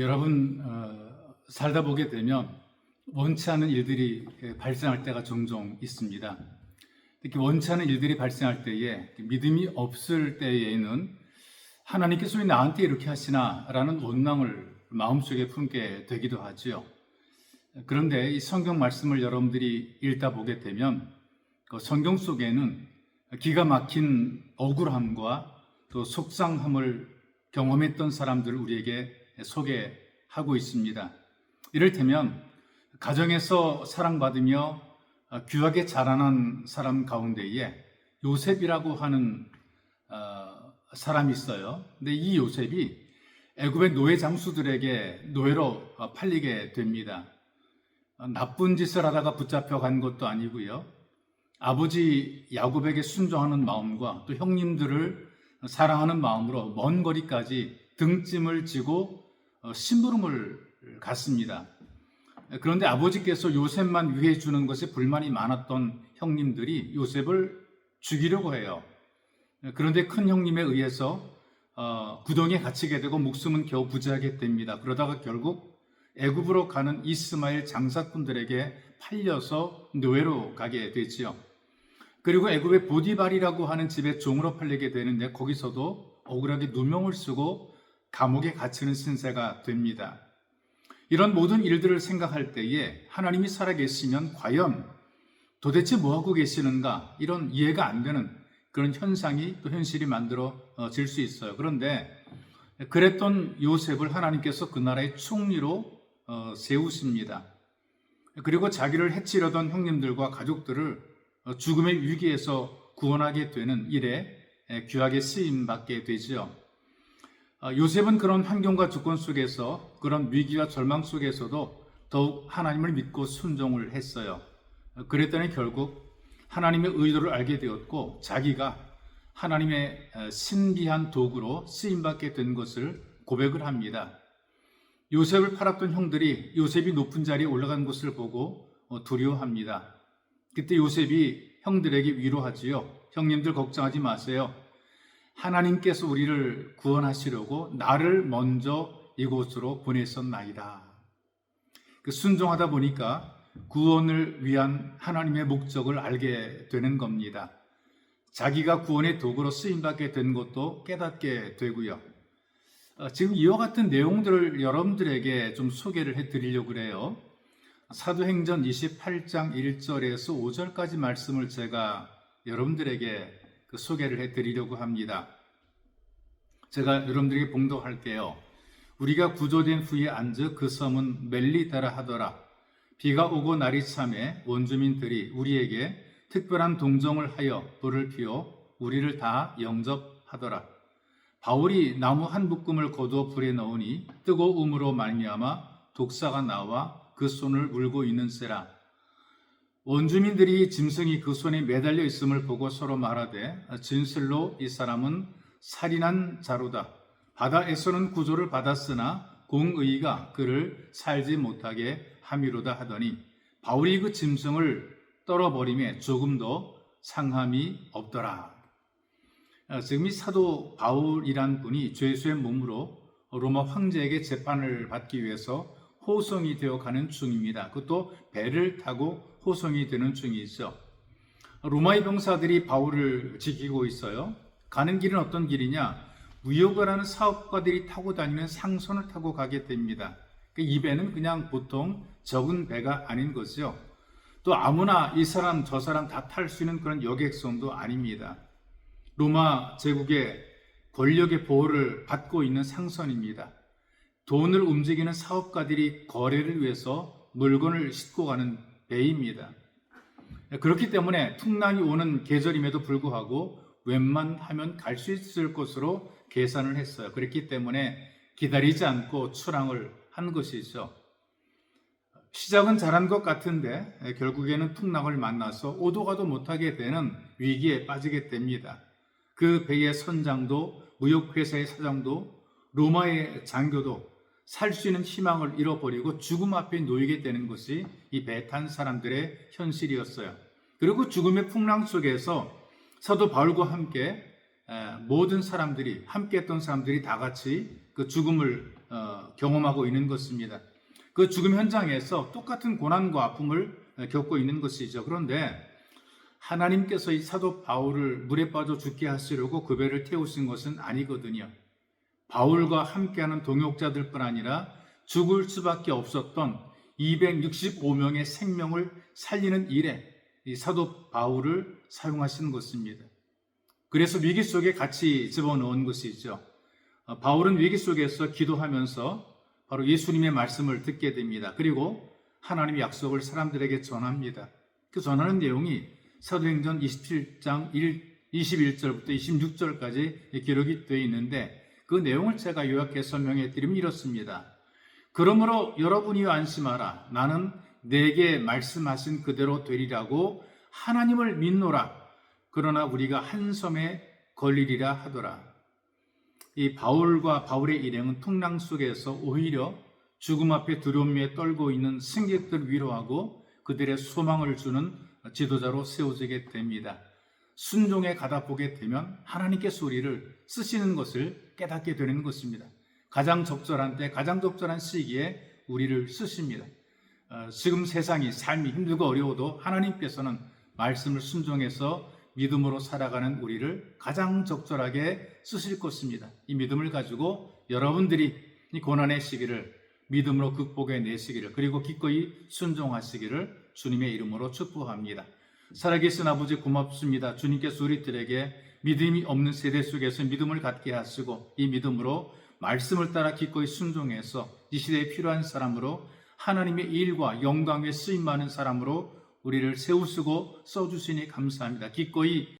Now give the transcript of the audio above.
여러분 살다 보게 되면 원치 않은 일들이 발생할 때가 종종 있습니다. 특히 원치 않은 일들이 발생할 때에 믿음이 없을 때에는 하나님께서 왜 나한테 이렇게 하시나라는 원망을 마음속에 품게 되기도 하지요. 그런데 이 성경 말씀을 여러분들이 읽다 보게 되면 그 성경 속에는 기가 막힌 억울함과 또 속상함을 경험했던 사람들을 우리에게 소개하고 있습니다. 이를테면 가정에서 사랑받으며 귀하게 자라난 사람 가운데에 요셉이라고 하는 사람이 있어요. 근데 이 요셉이 애굽의 노예 장수들에게 노예로 팔리게 됩니다. 나쁜 짓을 하다가 붙잡혀간 것도 아니고요. 아버지 야곱에게 순종하는 마음과 또 형님들을 사랑하는 마음으로 먼 거리까지 등짐을 지고 심부름을 갔습니다. 그런데 아버지께서 요셉만 위해 주는 것에 불만이 많았던 형님들이 요셉을 죽이려고 해요. 그런데 큰 형님에 의해서 구덩이에 갇히게 되고 목숨은 겨우 부지하게 됩니다. 그러다가 결국 애굽으로 가는 이스마엘 장사꾼들에게 팔려서 노예로 가게 되지요. 그리고 애굽의 보디발이라고 하는 집에 종으로 팔리게 되는데 거기서도 억울하게 누명을 쓰고 감옥에 갇히는 신세가 됩니다. 이런 모든 일들을 생각할 때에 하나님이 살아계시면 과연 도대체 뭐하고 계시는가, 이런 이해가 안 되는 그런 현상이 또 현실이 만들어질 수 있어요. 그런데 그랬던 요셉을 하나님께서 그 나라의 총리로 세우십니다. 그리고 자기를 해치려던 형님들과 가족들을 죽음의 위기에서 구원하게 되는 일에 귀하게 쓰임받게 되죠. 요셉은 그런 환경과 조건 속에서, 그런 위기와 절망 속에서도 더욱 하나님을 믿고 순종을 했어요. 그랬더니 결국 하나님의 의도를 알게 되었고 자기가 하나님의 신비한 도구로 쓰임받게 된 것을 고백을 합니다. 요셉을 팔았던 형들이 요셉이 높은 자리에 올라간 것을 보고 두려워합니다. 그때 요셉이 형들에게 위로하지요. 형님들 걱정하지 마세요. 하나님께서 우리를 구원하시려고 나를 먼저 이곳으로 보냈었나이다. 순종하다 보니까 구원을 위한 하나님의 목적을 알게 되는 겁니다. 자기가 구원의 도구로 쓰임받게 된 것도 깨닫게 되고요. 지금 이와 같은 내용들을 여러분들에게 좀 소개를 해드리려고 그래요. 사도행전 28장 1절에서 5절까지 말씀을 제가 여러분들에게 소개를 해드리려고 합니다. 제가 여러분들에게 봉독할게요. 우리가 구조된 후에 앉아 그 섬은 멜리다라 하더라. 비가 오고 날이 참에 원주민들이 우리에게 특별한 동정을 하여 불을 피워 우리를 다 영접하더라. 바울이 나무 한 묶음을 거두어 불에 넣으니 뜨거움으로 말미암아 독사가 나와 그 손을 물고 있는세라. 원주민들이 짐승이 그 손에 매달려 있음을 보고 서로 말하되 진실로 이 사람은 살인한 자로다. 바다에서는 구조를 받았으나 공의가 그를 살지 못하게 함이로다 하더니 바울이 그 짐승을 떨어버림에 조금도 상함이 없더라. 지금 이 사도 바울이란 분이 죄수의 몸으로 로마 황제에게 재판을 받기 위해서 호송이 되어 가는 중입니다. 그것도 배를 타고 호송이 되는 중이죠. 로마의 병사들이 바울을 지키고 있어요. 가는 길은 어떤 길이냐? 무역을 하는 사업가들이 타고 다니는 상선을 타고 가게 됩니다. 이 배는 그냥 보통 적은 배가 아닌 거죠. 또 아무나 이 사람 저 사람 다 탈 수 있는 그런 여객선도 아닙니다. 로마 제국의 권력의 보호를 받고 있는 상선입니다. 돈을 움직이는 사업가들이 거래를 위해서 물건을 싣고 가는 배입니다. 그렇기 때문에 풍랑이 오는 계절임에도 불구하고 웬만하면 갈 수 있을 것으로 계산을 했어요. 그렇기 때문에 기다리지 않고 출항을 한 것이죠. 시작은 잘한 것 같은데 결국에는 풍랑을 만나서 오도 가도 못하게 되는 위기에 빠지게 됩니다. 그 배의 선장도 무역회사의 사장도 로마의 장교도 살 수 있는 희망을 잃어버리고 죽음 앞에 놓이게 되는 것이 이 배 탄 사람들의 현실이었어요. 그리고 죽음의 풍랑 속에서 사도 바울과 함께 모든 사람들이, 함께 했던 사람들이 다 같이 그 죽음을 경험하고 있는 것입니다. 그 죽음 현장에서 똑같은 고난과 아픔을 겪고 있는 것이죠. 그런데 하나님께서 이 사도 바울을 물에 빠져 죽게 하시려고 그 배를 태우신 것은 아니거든요. 바울과 함께하는 동역자들뿐 아니라 죽을 수밖에 없었던 265명의 생명을 살리는 일에 이 사도 바울을 사용하시는 것입니다. 그래서 위기 속에 같이 집어넣은 것이죠. 바울은 위기 속에서 기도하면서 바로 예수님의 말씀을 듣게 됩니다. 그리고 하나님의 약속을 사람들에게 전합니다. 그 전하는 내용이 사도행전 27장 21절부터 26절까지 기록이 되어 있는데 그 내용을 제가 요약해 설명해 드리면 이렇습니다. 그러므로 여러분이 안심하라. 나는 내게 말씀하신 그대로 되리라고 하나님을 믿노라. 그러나 우리가 한 섬에 걸리리라 하더라. 이 바울과 바울의 일행은 풍랑 속에서 오히려 죽음 앞에 두려움에 떨고 있는 승객들을 위로하고 그들의 소망을 주는 지도자로 세워지게 됩니다. 순종에 가다 보게 되면 하나님께서 우리를 쓰시는 것을 깨닫게 되는 것입니다. 가장 적절한 때, 가장 적절한 시기에 우리를 쓰십니다. 지금 세상이 삶이 힘들고 어려워도 하나님께서는 말씀을 순종해서 믿음으로 살아가는 우리를 가장 적절하게 쓰실 것입니다. 이 믿음을 가지고 여러분들이 이 고난의 시기를 믿음으로 극복해내시기를 그리고 기꺼이 순종하시기를 주님의 이름으로 축복합니다. 살아계신 아버지 고맙습니다. 주님께서 우리들에게 믿음이 없는 세대 속에서 믿음을 갖게 하시고 이 믿음으로 말씀을 따라 기꺼이 순종해서 이 시대에 필요한 사람으로 하나님의 일과 영광에 쓰임 많은 사람으로 우리를 세우시고 써주시니 감사합니다. 기꺼이